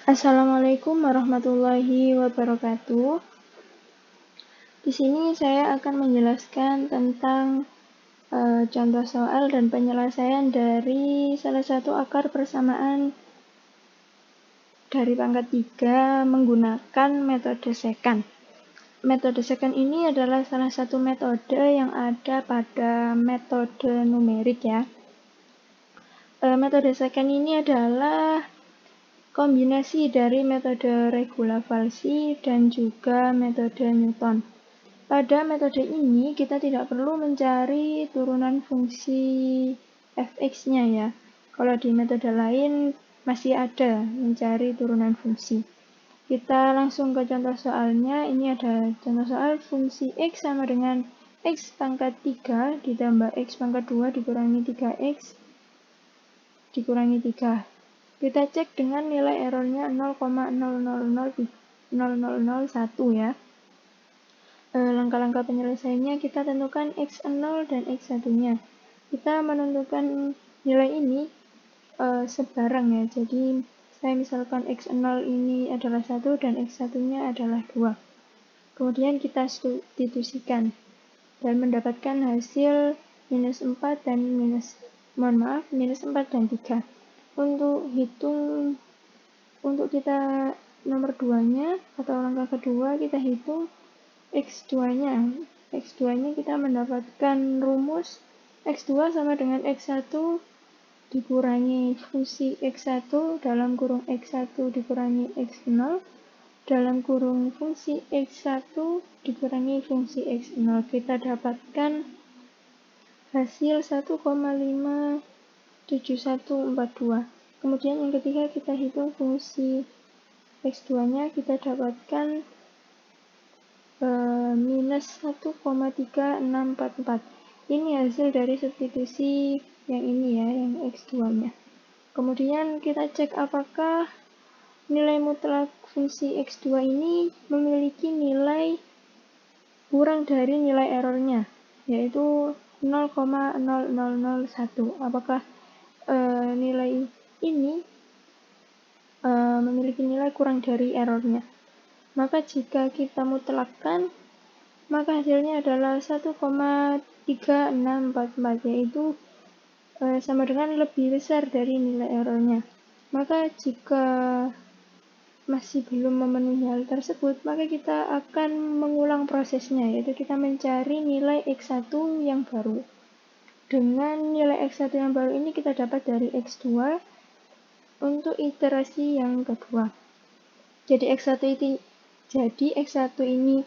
Assalamualaikum warahmatullahi wabarakatuh. Di sini saya akan menjelaskan tentang contoh soal dan penyelesaian dari salah satu akar persamaan dari pangkat 3 menggunakan metode secant. Metode secant ini adalah salah satu metode yang ada pada metode numerik ya. Metode secant ini adalah kombinasi dari metode regula Falsi dan juga metode Newton. Pada metode ini kita tidak perlu mencari turunan fungsi fx-nya ya. Kalau di metode lain masih ada mencari turunan fungsi. Kita langsung ke contoh soalnya. Ini ada contoh soal fungsi x sama dengan x pangkat 3 ditambah x pangkat 2 dikurangi 3x dikurangi 3. Kita cek dengan nilai errornya 0,000001 ya. Langkah-langkah penyelesaiannya kita tentukan x0 dan x1-nya. Kita menentukan nilai ini sebarang ya. Jadi saya misalkan x0 ini adalah 1 dan x1-nya adalah 2. Kemudian kita substitusikan dan mendapatkan hasil minus 4 dan minus 4 dan 3. Untuk kita nomor 2-nya atau langkah kedua kita hitung x2-nya. X2-nya kita mendapatkan rumus x2 sama dengan x1 dikurangi fungsi x1 dalam kurung x1 dikurangi x0 dalam kurung fungsi x1 dikurangi fungsi x0. Kita dapatkan hasil 1,57142. Kemudian yang ketiga kita hitung fungsi x2-nya, kita dapatkan minus 1,3644. Ini hasil dari substitusi yang ini ya, yang x2-nya. Kemudian kita cek apakah nilai mutlak fungsi x2 ini memiliki nilai kurang dari nilai errornya, yaitu 0,0001. Apakah nilai ini memiliki nilai kurang dari errornya? Maka jika kita mutlakkan, maka hasilnya adalah 1,3644, yaitu sama dengan lebih besar dari nilai errornya. Maka jika masih belum memenuhi hal tersebut, maka kita akan mengulang prosesnya, yaitu kita mencari nilai x1 yang baru. Dengan nilai x1 yang baru ini kita dapat dari x2 untuk iterasi yang kedua. Jadi x1 ini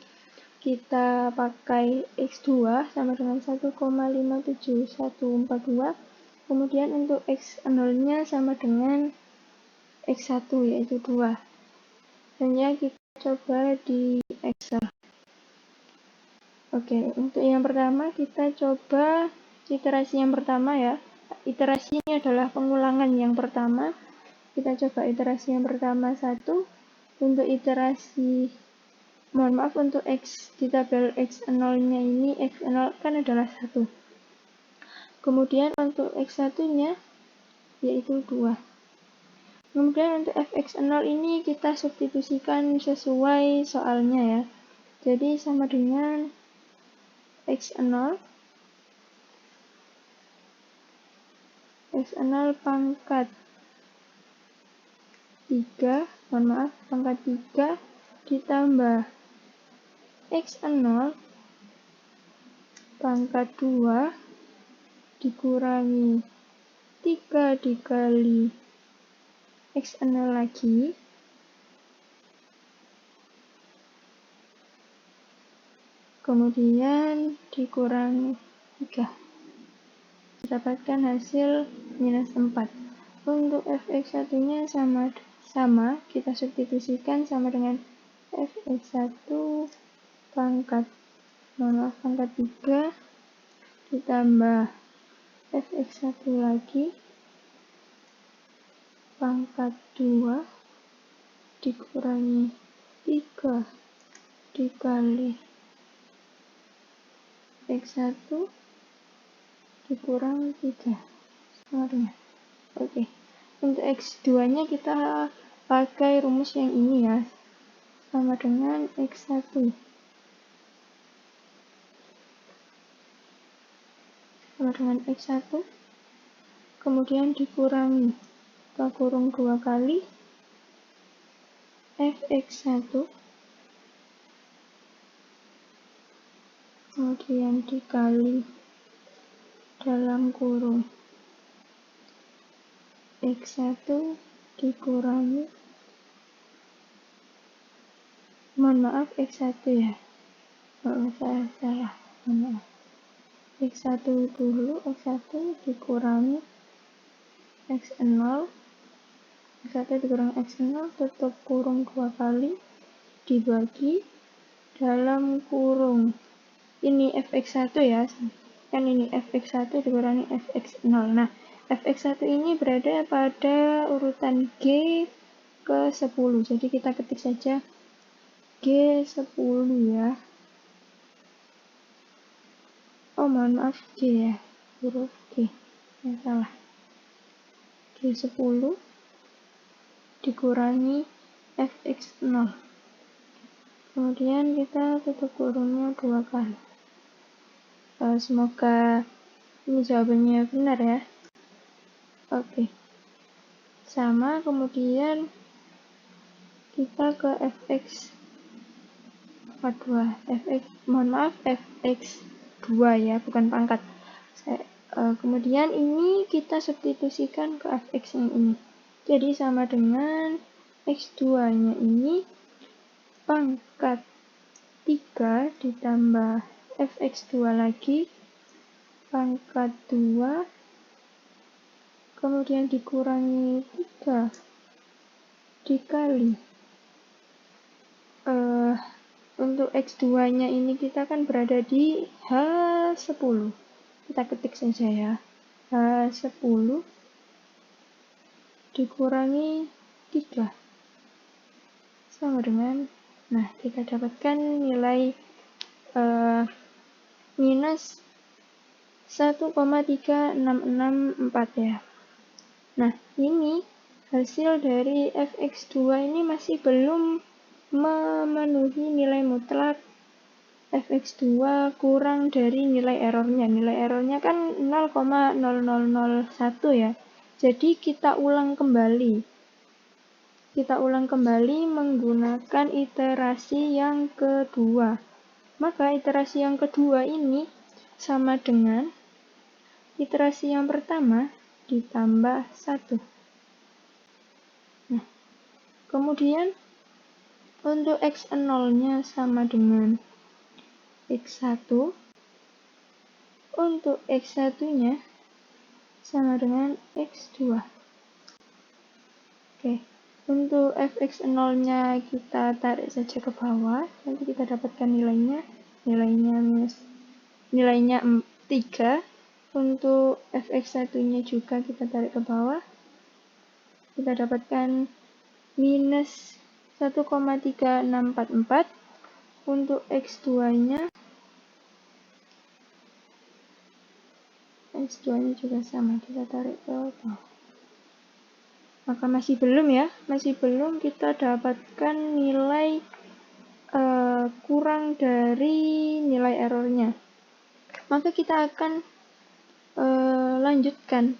kita pakai x2 sama dengan 1,57142. Kemudian untuk x0-nya sama dengan x1 yaitu 2. Dan ya kita coba di Excel. Oke, untuk yang pertama kita coba iterasi yang pertama ya. Iterasi ini adalah pengulangan yang pertama. Kita coba iterasi yang pertama 1. Untuk iterasi untuk x di tabel x0-nya ini, x0 kan adalah 1. Kemudian untuk x1-nya yaitu 2. Kemudian untuk fx0 ini kita substitusikan sesuai soalnya ya. Jadi sama dengan x0 pangkat 3, pangkat 3 ditambah x0 pangkat 2 dikurangi 3 dikali x0 lagi kemudian dikurangi 3, didapatkan hasil minus 4. Untuk fx1-nya sama, kita substitusikan sama dengan fx1 pangkat 3 ditambah fx1 lagi pangkat 2 dikurangi 3 dikali x1 dikurangi 3 sama dengan. Oke. Untuk x2 nya kita pakai rumus yang ini ya, sama dengan X1 sama dengan X1 kemudian dikurangi, kita kurung 2 kali Fx1 kemudian dikali dalam kurung X1 dikurangi, mohon maaf X1 ya, saya salah, mohon maaf, X1 dulu, X1 dikurangi X0, X1 dikurangi X0, tutup kurung 2 kali, dibagi dalam kurung, ini Fx1 ya, kan ini Fx1 dikurangi Fx0. Nah, Fx1 ini berada pada urutan G ke 10, jadi kita ketik saja G10 ya. Oh, mohon maaf, G ya, huruf G, yang salah. G10 dikurangi Fx0. Kemudian kita tutup kurungnya 2 kali. Semoga ini jawabannya benar ya. Oke. Sama, kemudian kita ke mohon maaf, Fx2 ya, bukan pangkat. Kemudian ini kita substitusikan ke Fx yang ini. Jadi sama dengan X2-nya ini pangkat 3 ditambah Fx2 lagi pangkat 2 kemudian dikurangi 3 dikali untuk X2 nya ini kita kan berada di H10, kita ketik saja ya, H10 dikurangi 3 sama dengan, nah kita dapatkan nilai minus 1,3664 ya. Nah, ini hasil dari Fx2 ini masih belum memenuhi nilai mutlak Fx2 kurang dari nilai errornya. Nilai errornya kan 0,0001 ya. Jadi kita ulang kembali. Kita ulang kembali menggunakan iterasi yang kedua. Maka iterasi yang kedua ini sama dengan iterasi yang pertama ditambah 1. Nah, kemudian untuk X0-nya sama dengan X1. Untuk X1-nya sama dengan X2. Oke, untuk Fx0-nya kita tarik saja ke bawah, nanti kita dapatkan nilainya 3. Untuk Fx1-nya juga kita tarik ke bawah, kita dapatkan minus 1,3644. Untuk X2-nya juga sama, kita tarik ke bawah. Maka masih belum ya, kita dapatkan nilai kurang dari nilai errornya. Maka kita akan lanjutkan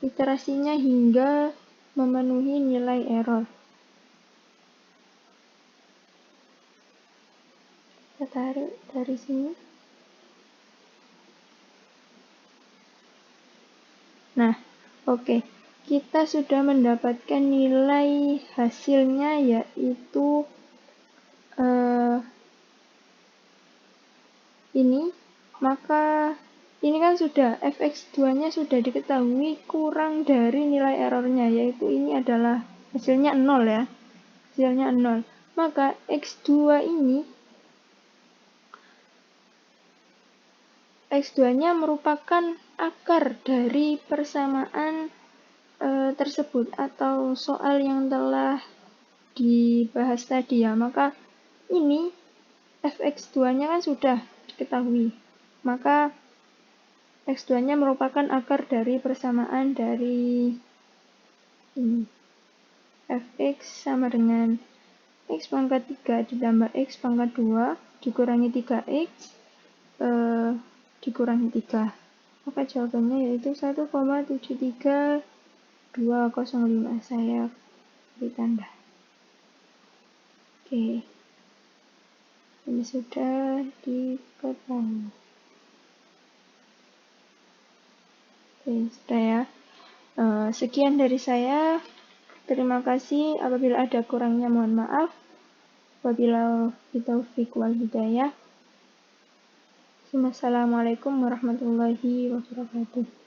iterasinya hingga memenuhi nilai error. Kita tarik dari sini. Nah, oke. Kita sudah mendapatkan nilai hasilnya yaitu ini. Maka ini kan sudah Fx2-nya sudah diketahui kurang dari nilai errornya, yaitu ini adalah hasilnya 0 ya. Hasilnya 0. Maka X2 ini X2-nya merupakan akar dari persamaan tersebut atau soal yang telah dibahas tadi ya. Maka ini Fx2-nya kan sudah diketahui. Maka X2-nya merupakan akar dari persamaan dari ini. fx sama dengan x pangkat 3 ditambah x pangkat 2 dikurangi 3x dikurangi 3. Maka jawabannya yaitu 1,73205. Saya beri tanda. Oke. Ini sudah diketahui. Oke, sudah ya. Sekian dari saya. Terima kasih. Apabila ada kurangnya mohon maaf. Wabillahi taufiq wal hidayah. Wassalamualaikum warahmatullahi wabarakatuh.